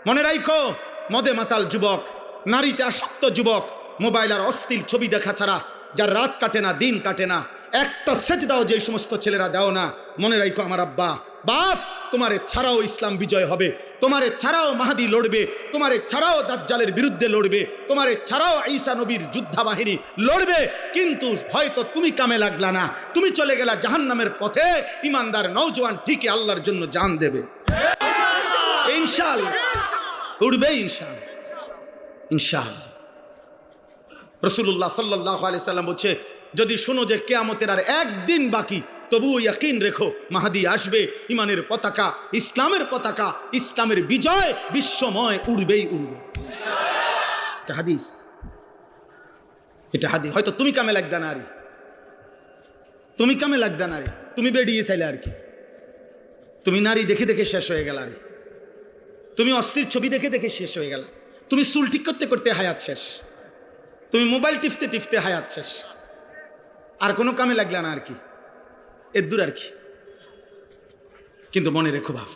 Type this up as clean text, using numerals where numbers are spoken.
মনে রাখো, মদে মাতাল যুবক, নারীতে আসক্ত যুবক, মোবাইল আর অশ্লীল ছবি দেখা ছাড়া যার রাত কাটে না, দিন কাটে না, একটা সেজদাও যে সমস্ত ছেলেরা দাও না, মনে রাখো আমার আব্বা বাপ, তোমারে ছাড়াও ইসলাম বিজয় হবে, তোমারে ছাড়াও মাহাদি লড়বে, তোমারে ছাড়াও দাজ্জালের বিরুদ্ধে লড়বে, তোমারে ছাড়াও ঈসা নবীর যোদ্ধা বাহিনী লড়বে। কিন্তু হয়তো তুমি কামে লাগলা না, তুমি চলে গেলা জাহান্নামের পথে। ইমানদার নওজোয়ান ঠিকই আল্লাহর জন্য জান দেবে ইনশাআল্লাহ, উঠবে ইনশাআল্লাহ, ইনশাআল্লাহ। রাসূলুল্লাহ সাল্লাল্লাহু আলাইহি সাল্লাম বলছে, যদি শোনো যে কিয়ামতের আর একদিন বাকি, তবুও ইয়াকিন রেখো মাহাদি আসবে, ইমানের পতাকা, ইসলামের পতাকা, ইসলামের বিজয় বিশ্বময় উড়বেই উড়বে। এটা হাদিস, এটা হাদিস। হয়তো তুমি কামে লাগদা না, আরে তুমি কামে লাগদা না, আরে তুমি বেরিয়ে চাইলে আর কি, তুমি নারী দেখে দেখে শেষ হয়ে গেল, আরে তুমি অস্থির ছবি দেখে দেখে শেষ হয়ে গেল, তুমি চুল ঠিক করতে করতে হায়াত শেষ, তুমি মোবাইল টিপতে টিপতে হায়াত শেষ, আর কোনো কামে লাগলা না আর কি, এর দূর আর কি। কিন্তু মনে রেখো বাপ,